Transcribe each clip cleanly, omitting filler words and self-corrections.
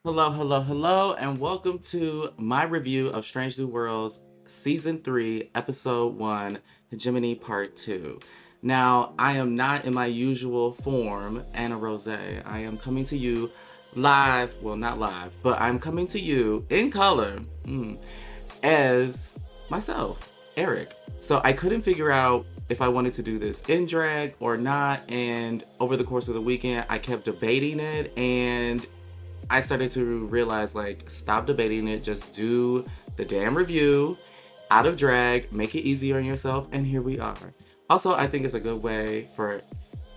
Hello, hello, hello, and welcome to my review of Strange New Worlds Season 3, Episode 1, Hegemony Part 2. Now, I am not in my usual form, Anna Rose. I am coming to you live, well, not live, but I'm coming to you in color as myself, Eric. So I couldn't figure out if I wanted to do this in drag or not, and over the course of the weekend, I kept debating it, and I started to realize, like, stop debating it, just do the damn review out of drag, make it easier on yourself, and here we are. Also, I think it's a good way for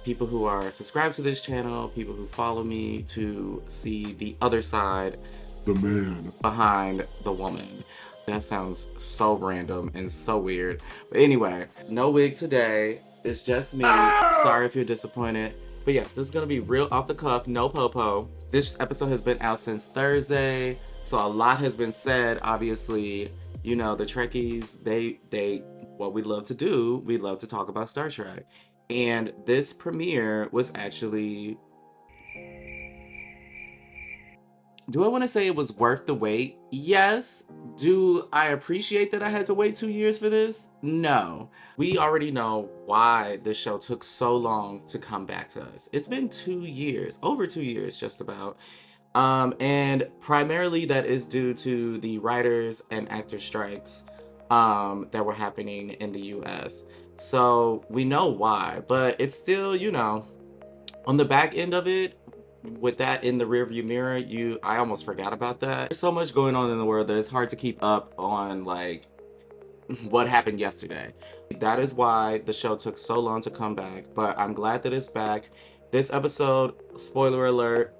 people who are subscribed to this channel, people who follow me, to see the other side, the man behind the woman. That sounds so random and so weird. But anyway, no wig today. It's just me. Sorry if you're disappointed. But yeah, this is gonna be real off the cuff, no popo. This episode has been out since Thursday, so a lot has been said. Obviously, you know, the Trekkies, they what we love to do, we love to talk about Star Trek. And this premiere was actually, do I want to say it was worth the wait? Yes. Do I appreciate that I had to wait 2 years for this? No. We already know why this show took so long to come back to us. It's been 2 years, over 2 years, just about. And primarily that is due to the writers and actor strikes that were happening in the US. So we know why, but it's still, on the back end of it, with that in the rearview mirror, I almost forgot about that. There's so much going on in the world that it's hard to keep up on, like, what happened yesterday. That is why the show took so long to come back, but I'm glad that it's back. This episode, spoiler alert,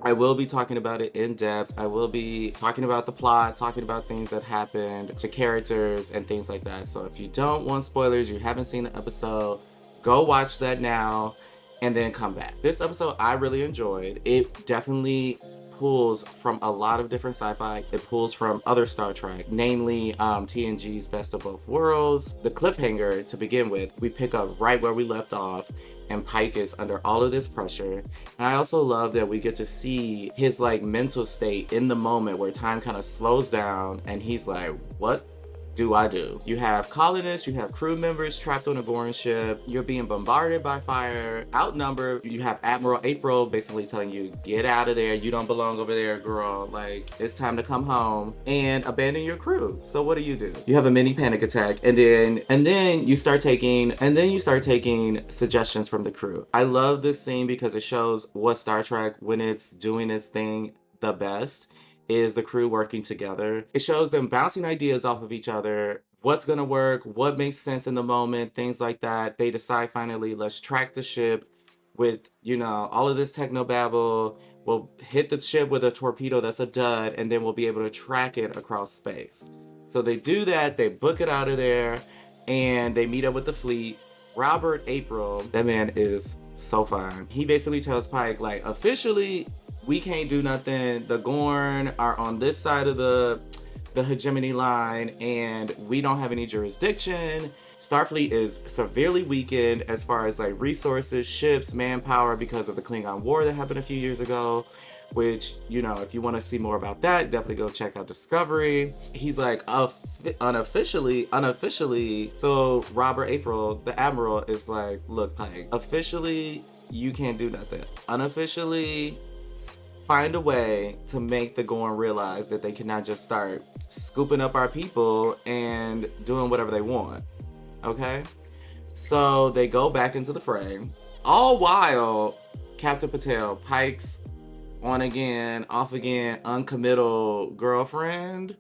I will be talking about it in depth. I will be talking about the plot, talking about things that happened to characters and things like that. So if you don't want spoilers, you haven't seen the episode, go watch that now and then come back. This episode I really enjoyed. It definitely pulls from a lot of different sci-fi. It pulls from other Star Trek, namely TNG's Best of Both Worlds. The cliffhanger to begin with, we pick up right where we left off, and Pike is under all of this pressure. And I also love that we get to see his, like, mental state in the moment where time kind of slows down and he's like, what do I do? You have colonists, you have crew members trapped on a Gorn ship, you're being bombarded by fire, outnumbered. You have Admiral April basically telling you, get out of there, you don't belong over there, girl. Like, it's time to come home and abandon your crew. So what do? You have a mini panic attack, and then you start taking suggestions from the crew. I love this scene because it shows what Star Trek, when it's doing its thing the best, is the crew working together. It shows them bouncing ideas off of each other, what's gonna work, what makes sense in the moment, things like that. They decide finally, let's track the ship with, all of this techno babble. We'll hit the ship with a torpedo that's a dud, and then we'll be able to track it across space. So they do that, they book it out of there, and they meet up with the fleet. Robert April, that man is so fine. He basically tells Pike, like, officially, we can't do nothing. The Gorn are on this side of the hegemony line, and we don't have any jurisdiction. Starfleet is severely weakened as far as, like, resources, ships, manpower, because of the Klingon War that happened a few years ago. Which, if you want to see more about that, definitely go check out Discovery. He's like, unofficially. So Robert April, the Admiral, is like, look, Pike, officially, you can't do nothing. Unofficially, find a way to make the Gorn realize that they cannot just start scooping up our people and doing whatever they want. Okay? So they go back into the fray. All while Captain Patel, Pike's on again, off again, uncommittal girlfriend,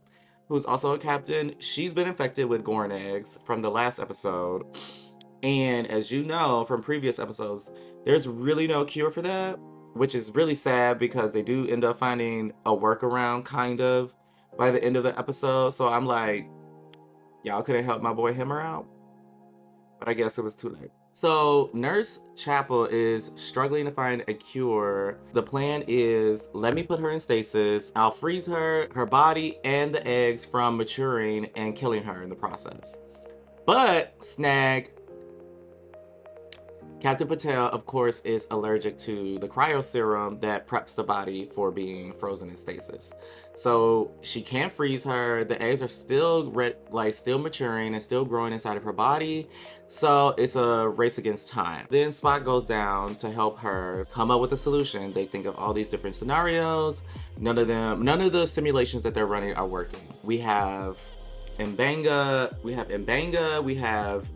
who's also a captain, she's been infected with Gorn eggs from the last episode. And as you know from previous episodes, there's really no cure for that, which is really sad because they do end up finding a workaround, kind of, by the end of the episode. So I'm like, y'all couldn't help my boy Himmer out? But I guess it was too late. So Nurse Chapel is struggling to find a cure. The plan is, let me put her in stasis. I'll freeze her body, and the eggs from maturing and killing her in the process. But snag, Captain Patel, of course, is allergic to the cryo serum that preps the body for being frozen in stasis. So she can't freeze her. The eggs are still still maturing and still growing inside of her body. So it's a race against time. Then Spock goes down to help her come up with a solution. They think of all these different scenarios. None of the simulations that they're running are working. We have Mbanga, we have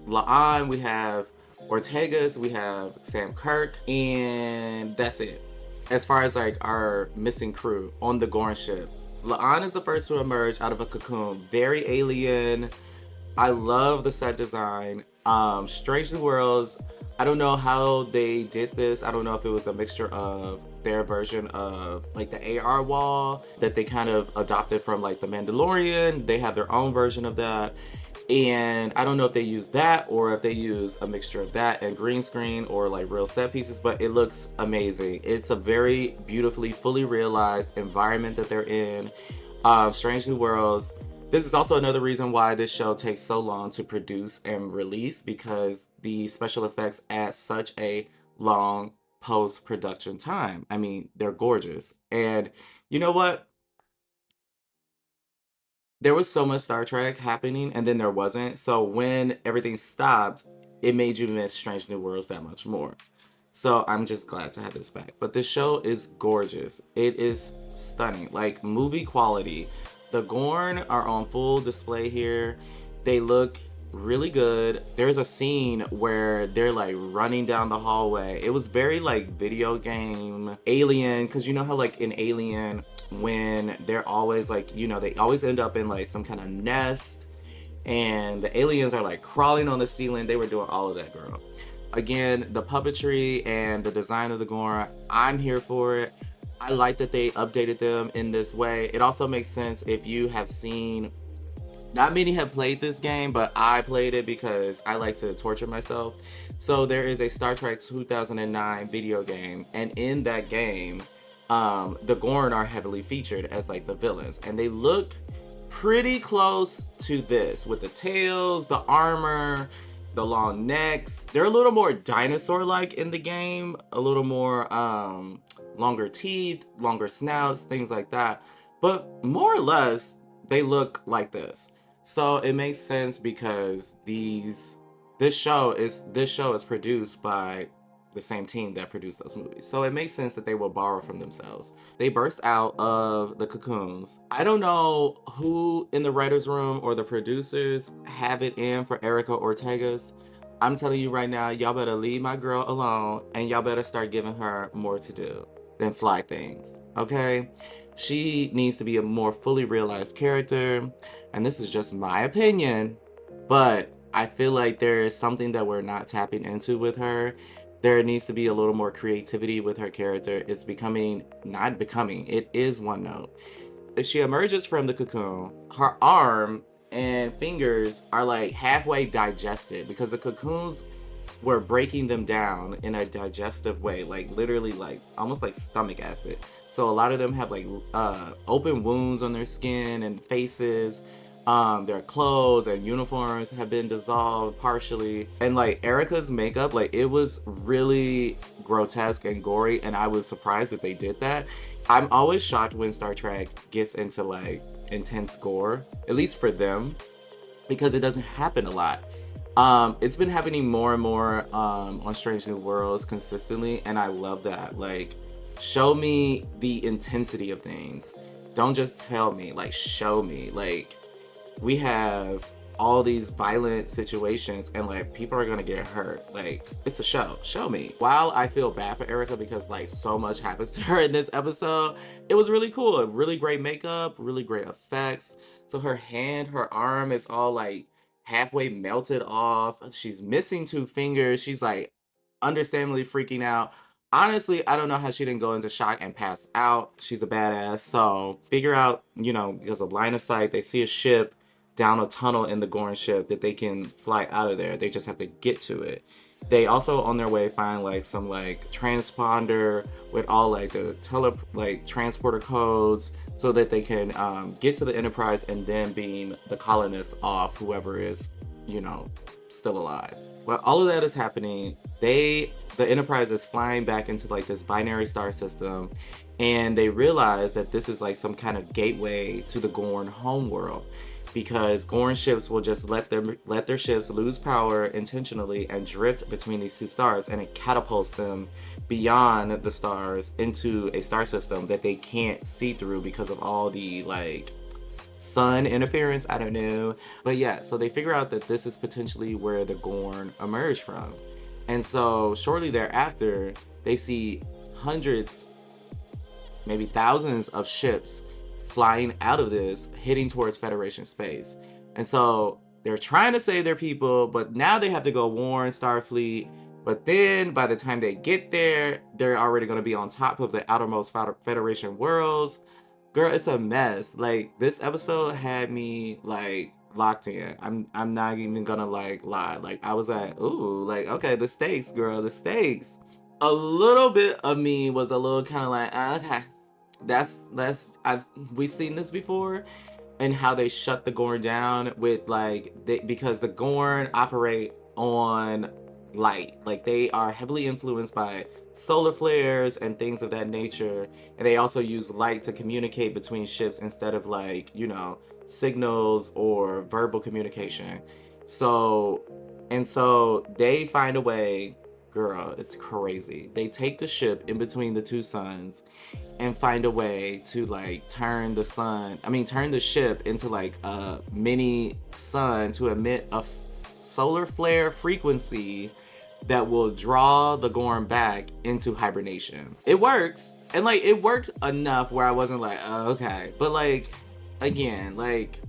La'an, we have Ortegas, we have Sam Kirk, and that's it. As far as like our missing crew on the Gorn ship, La'an is the first to emerge out of a cocoon. Very alien. I love the set design. Strange New Worlds. I don't know how they did this. I don't know if it was a mixture of their version of like the AR wall that they kind of adopted from like the Mandalorian. They have their own version of that. And I don't know if they use that or if they use a mixture of that and green screen or like real set pieces, but it looks amazing. It's a very beautifully, fully realized environment that they're in. Strange New Worlds. This is also another reason why this show takes so long to produce and release, because the special effects add such a long post-production time. I mean, they're gorgeous. And you know what? There was so much Star Trek happening and then there wasn't. So when everything stopped, it made you miss Strange New Worlds that much more. So I'm just glad to have this back. But this show is gorgeous. It is stunning. Like movie quality. The Gorn are on full display here. They look really good. There's a scene where they're like running down the hallway. It was very like video game Alien, because you know how like in Alien when they're always like, you know, they always end up in like some kind of nest and the aliens are like crawling on the ceiling. They were doing all of that, girl. Again, the puppetry and the design of the Gorn, I'm here for it. I like that they updated them in this way. It also makes sense if you have seen, not many have played this game, but I played it because I like to torture myself. So there is a Star Trek 2009 video game, and in that game, the Gorn are heavily featured as like the villains, and they look pretty close to this with the tails, the armor, the long necks. They're a little more dinosaur-like in the game, a little more longer teeth, longer snouts, things like that. But more or less, they look like this. So it makes sense because this show is produced by the same team that produced those movies. So it makes sense that they will borrow from themselves. They burst out of the cocoons. I don't know who in the writer's room or the producers have it in for Erica Ortegas. I'm telling you right now, y'all better leave my girl alone and y'all better start giving her more to do than fly things, okay? She needs to be a more fully realized character, and this is just my opinion, but I feel like there is something that we're not tapping into with her. There needs to be a little more creativity with her character. It's not becoming, it is one note. If she emerges from the cocoon, her arm and fingers are like halfway digested because the cocoons were breaking them down in a digestive way, like literally like almost like stomach acid. So a lot of them have like open wounds on their skin and faces. Their clothes and uniforms have been dissolved partially, and like Erica's makeup, like it was really grotesque and gory, and I was surprised that they did that. I'm always shocked when Star Trek gets into like intense gore, at least for them, because it doesn't happen a lot. It's been happening more and more on Strange New Worlds consistently, and I love that. Like, show me the intensity of things. Don't just tell me, like show me. Like, we have all these violent situations and like people are gonna get hurt. Like, it's a show me. While I feel bad for Erica because like so much happens to her in this episode, it was really cool. Really great makeup, really great effects. So her arm is all like halfway melted off. She's missing 2 fingers. She's like understandably freaking out. Honestly, I don't know how she didn't go into shock and pass out. She's a badass. So figure out, you know, because of line of sight, they see a ship down a tunnel in the Gorn ship that they can fly out of there. They just have to get to it. They also on their way find like some like transponder with all like the transporter codes so that they can get to the Enterprise and then beam the colonists off, whoever is, you know, still alive. While all of that is happening, the Enterprise is flying back into like this binary star system, and they realize that this is like some kind of gateway to the Gorn homeworld, because Gorn ships will just let their ships lose power intentionally and drift between these two stars, and it catapults them beyond the stars into a star system that they can't see through because of all the like sun interference. I don't know. But yeah, so they figure out that this is potentially where the Gorn emerged from. And so shortly thereafter, they see hundreds, maybe thousands of ships flying out of this, heading towards Federation space. And so they're trying to save their people, but now they have to go warn Starfleet. But then by the time they get there, they're already going to be on top of the outermost Federation worlds. Girl, it's a mess. Like, this episode had me like locked in. I'm not even gonna like lie. Like, I was like, ooh, like, okay, the stakes, girl, the stakes. A little bit of me was a little kind of like, okay, we've seen this before, and how they shut the Gorn down with like because the Gorn operate on light. Like, they are heavily influenced by solar flares and things of that nature, and they also use light to communicate between ships instead of like, you know, signals or verbal communication. So they find a way. Girl, it's crazy. They take the ship in between the two suns and find a way to like turn the ship into like a mini sun to emit a solar flare frequency that will draw the Gorn back into hibernation. It works, and like it worked enough where I wasn't like, oh, okay. But like, again, like,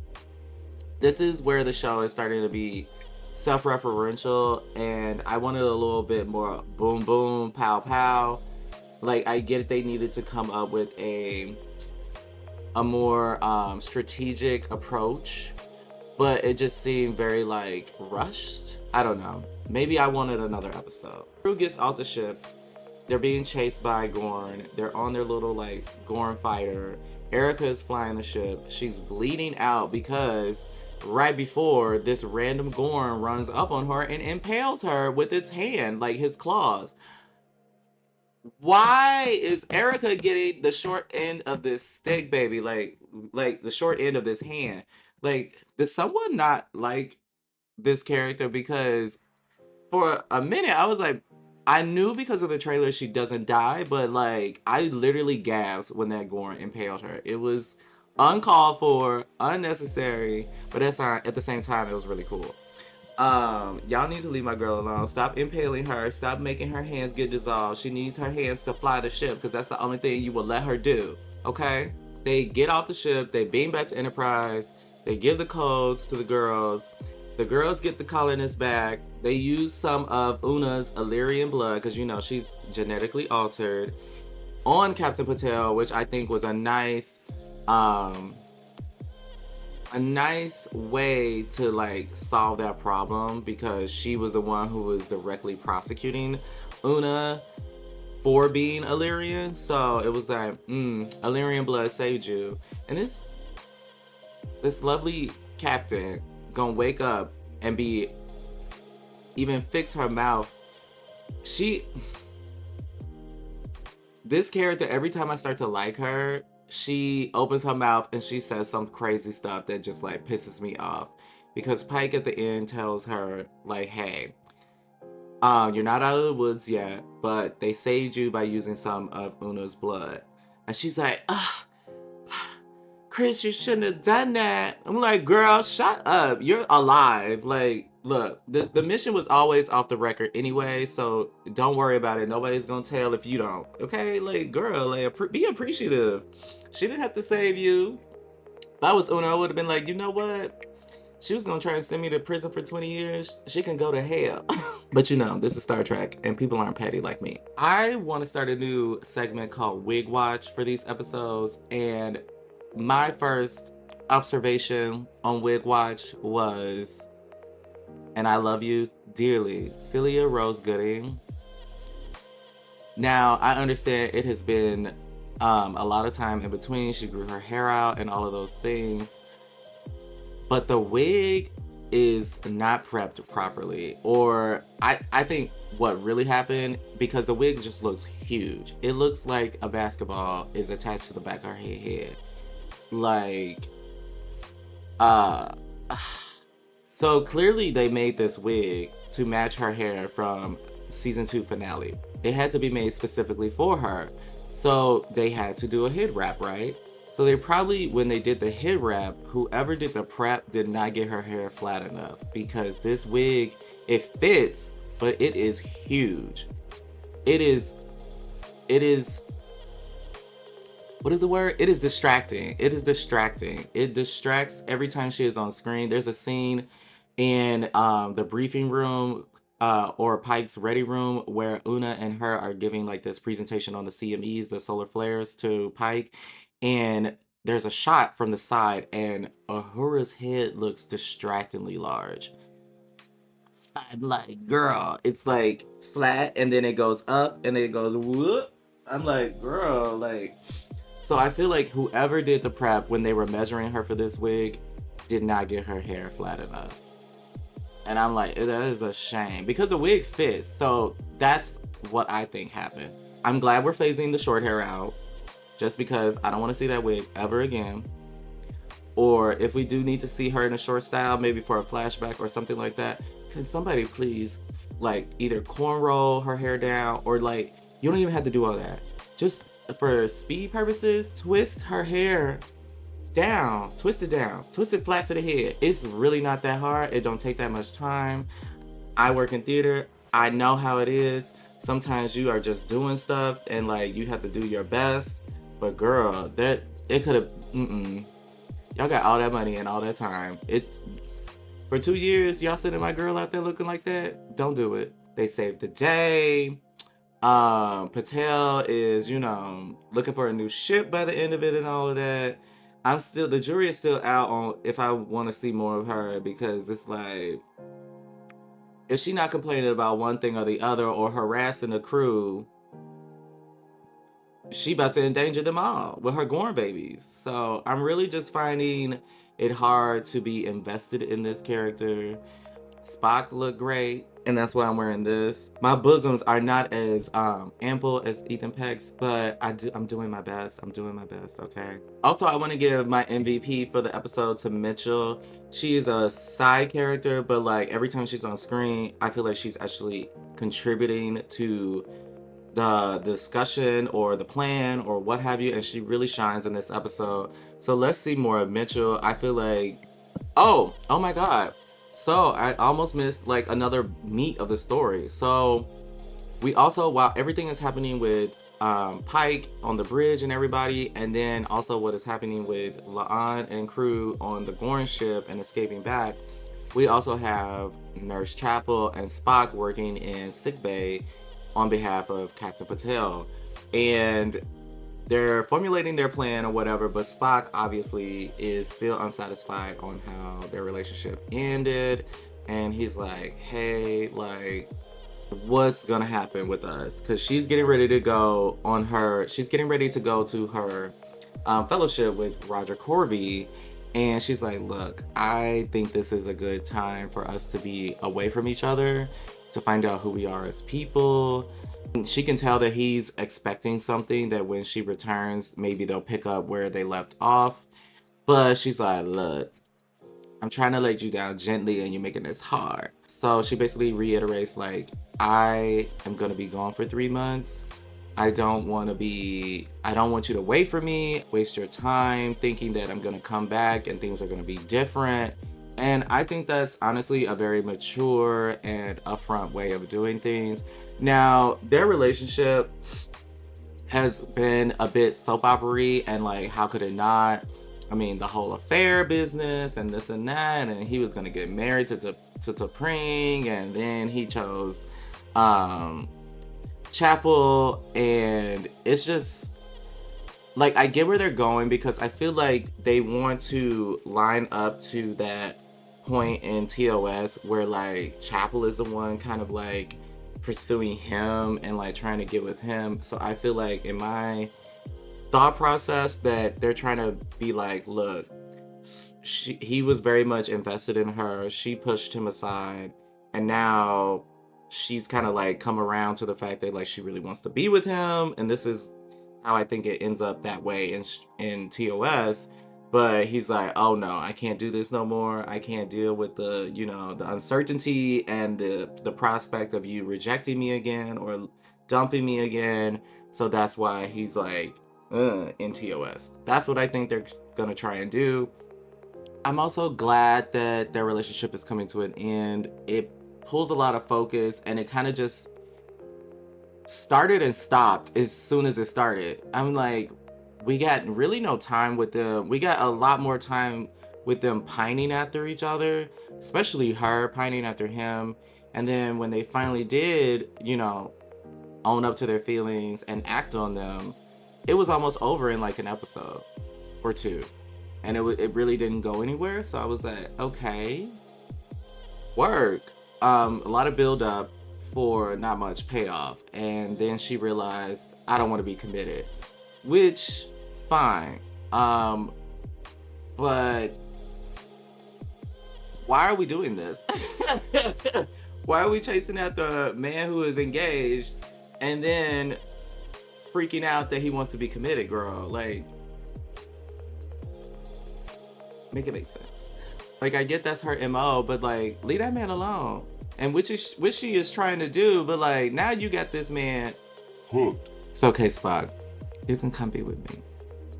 this is where the show is starting to be self-referential, and I wanted a little bit more boom boom pow pow. Like, I get it, they needed to come up with a more strategic approach, but it just seemed very like rushed. I don't know. Maybe I wanted another episode. Crew gets off the ship. They're being chased by Gorn. They're on their little like Gorn fighter. Erica is flying the ship. She's bleeding out because right before, this random Gorn runs up on her and impales her with its hand, like his claws. Why is Erica getting the short end of this stick, baby? Like the short end of this hand. Like, does someone not like this character? Because for a minute I was like, I knew because of the trailer she doesn't die, but like, I literally gasped when that Gorn impaled her. It was uncalled for, unnecessary, but at the same time, it was really cool. Y'all need to leave my girl alone. Stop impaling her. Stop making her hands get dissolved. She needs her hands to fly the ship, because that's the only thing you will let her do. Okay? They get off the ship. They beam back to Enterprise. They give the codes to the girls. The girls get the colonists back. They use some of Una's Illyrian blood, because, you know, she's genetically altered, on Captain Patel, which I think was a nice way to like solve that problem, because she was the one who was directly prosecuting Una for being Illyrian. So it was like, Illyrian blood saved you. And this lovely captain gonna wake up and even fix her mouth. This character, every time I start to like her, she opens her mouth and she says some crazy stuff that just like pisses me off, because Pike at the end tells her like, hey, you're not out of the woods yet, but they saved you by using some of Una's blood. And she's like, Chris, you shouldn't have done that. I'm like, girl, shut up. You're alive. Like, look, the mission was always off the record anyway, so don't worry about it. Nobody's gonna tell if you don't. Okay? Like, girl, like, be appreciative. She didn't have to save you. If I was Una, I would have been like, you know what? She was gonna try and send me to prison for 20 years. She can go to hell. But you know, this is Star Trek, and people aren't petty like me. I want to start a new segment called Wig Watch for these episodes, and my first observation on Wig Watch was, and I love you dearly, Celia Rose Gooding. Now, I understand it has been a lot of time in between. She grew her hair out and all of those things. But the wig is not prepped properly. Or I think what really happened, because the wig just looks huge. It looks like a basketball is attached to the back of her head. Like, uh, so clearly they made this wig to match her hair from season 2 finale. It had to be made specifically for her. So they had to do a head wrap, right? So they probably, when they did the head wrap, whoever did the prep did not get her hair flat enough, because this wig, it fits, but it is huge. It is, what is the word? It is distracting. It is distracting. It distracts every time she is on screen. There's a scene in the briefing room, or Pike's ready room, where Una and her are giving like this presentation on the CMEs, the solar flares, to Pike. And there's a shot from the side, and Ahura's head looks distractingly large. I'm like, girl, it's like flat, and then it goes up, and then it goes whoop. I'm like, girl, like. So I feel like whoever did the prep when they were measuring her for this wig did not get her hair flat enough. And I'm like, that is a shame, because the wig fits. So that's what I think happened. I'm glad we're phasing the short hair out, just because I don't want to see that wig ever again. Or if we do need to see her in a short style, maybe for a flashback or something like that, can somebody please like either cornrow her hair down, or like, you don't even have to do all that. Just for speed purposes, twist her hair down, twist it flat to the head. It's really not that hard. It don't take that much time. I work in theater. I know how it is. Sometimes you are just doing stuff and like you have to do your best. But girl, that it could have. Y'all got all that money and all that time. It for 2 years, y'all sending my girl out there looking like that. Don't do it. They saved the day. Patel is, looking for a new ship by the end of it and all of that. The jury is still out on if I want to see more of her, because it's like, if she not complaining about one thing or the other or harassing the crew, she about to endanger them all with her Gorn babies. So I'm really just finding it hard to be invested in this character. Spock looked great, and that's why I'm wearing this. My bosoms are not as ample as Ethan Peck's, but I'm doing my best. Okay. Also, I want to give my MVP for the episode to Mitchell. She is a side character, but like every time she's on screen, I feel like she's actually contributing to the discussion or the plan or what have you, and she really shines in this episode. So let's see more of Mitchell. I feel like, oh my god. So I almost missed like another meat of the story. So we also, while everything is happening with Pike on the bridge and everybody, and then also what is happening with La'an and crew on the Gorn ship and escaping back, we also have Nurse Chapel and Spock working in sickbay on behalf of Captain Patel. And they're formulating their plan or whatever, but Spock obviously is still unsatisfied on how their relationship ended. And he's like, hey, like, what's gonna happen with us? Because she's getting ready to go to her fellowship with Roger Corby. And she's like, look, I think this is a good time for us to be away from each other, to find out who we are as people. She can tell that he's expecting something, that when she returns, maybe they'll pick up where they left off. But she's like, look, I'm trying to let you down gently and you're making this hard. So she basically reiterates, like, I am going to be gone for 3 months. I don't want you to wait for me, waste your time thinking that I'm going to come back and things are going to be different. And I think that's honestly a very mature and upfront way of doing things. Now, their relationship has been a bit soap opera-y, and like, how could it not? I mean, the whole affair business and this and that, and he was going to get married to T'Pring, and then he chose Chapel, and it's just like, I get where they're going, because I feel like they want to line up to that point in TOS where like Chapel is the one kind of like pursuing him and like trying to get with him. So I feel like in my thought process that they're trying to be like, look, he was very much invested in her. She pushed him aside, and now she's kind of like come around to the fact that like she really wants to be with him, and this is how I think it ends up that way in TOS. But he's like, oh no, I can't do this no more. I can't deal with the, you know, the uncertainty and the prospect of you rejecting me again or dumping me again. So that's why he's like in TOS. That's what I think they're gonna try and do. I'm also glad that their relationship is coming to an end. It pulls a lot of focus, and it kind of just started and stopped as soon as it started. I'm like, we got really no time with them. We got a lot more time with them pining after each other, especially her pining after him. And then when they finally did, you know, own up to their feelings and act on them, it was almost over in like an episode or two. And it really didn't go anywhere. So I was like, okay, work. A lot of build up for not much payoff. And then she realized, I don't want to be committed, which fine. But why are we doing this? Why are we chasing after a man who is engaged and then freaking out that he wants to be committed, girl? Like, make it make sense. Like, I get that's her MO, but like, leave that man alone. And which she is trying to do, but like, now you got this man hooked. It's okay, Spock. You can come be with me.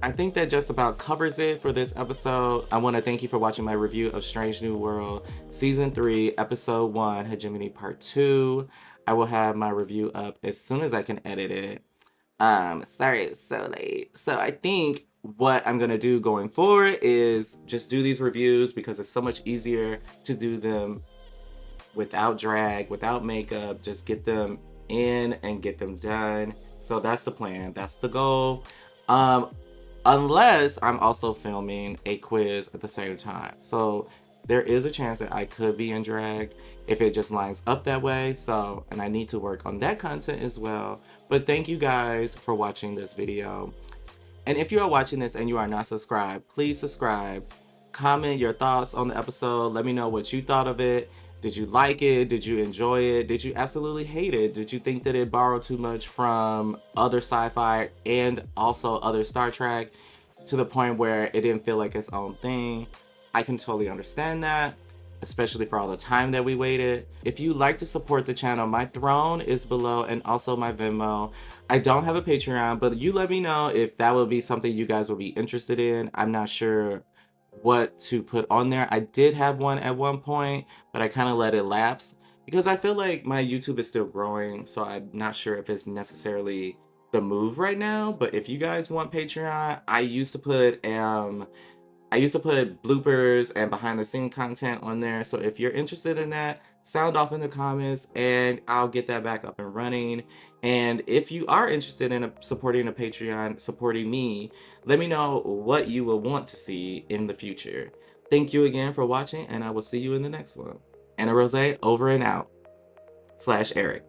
I think that just about covers it for this episode. I want to thank you for watching my review of Strange New World Season 3, Episode 1, Hegemony Part 2. I will have my review up as soon as I can edit it. Sorry it's so late. So I think what I'm gonna do going forward is just do these reviews because it's so much easier to do them without drag, without makeup, just get them in and get them done. So that's the plan, that's the goal. Unless I'm also filming a quiz at the same time. So there is a chance that I could be in drag if it just lines up that way. So, and I need to work on that content as well. But thank you guys for watching this video. And if you are watching this and you are not subscribed, please subscribe. Comment your thoughts on the episode. Let me know what you thought of it. Did you like it? Did you enjoy it? Did you absolutely hate it? Did you think that it borrowed too much from other sci-fi and also other Star Trek to the point where it didn't feel like its own thing? I can totally understand that, especially for all the time that we waited. If you like to support the channel, my throne is below and also my Venmo. I don't have a Patreon, but you let me know if that would be something you guys would be interested in. I'm not sure what to put on there. I did have one at one point, but I kind of let it lapse because I feel like my YouTube is still growing, so I'm not sure if it's necessarily the move right now. But if you guys want Patreon, I used to put bloopers and behind the scene content on there. So if you're interested in that, sound off in the comments and I'll get that back up and running. And if you are interested in supporting a Patreon, supporting me, let me know what you will want to see in the future. Thank you again for watching, and I will see you in the next one. Anna Rose, over and out. /Eric.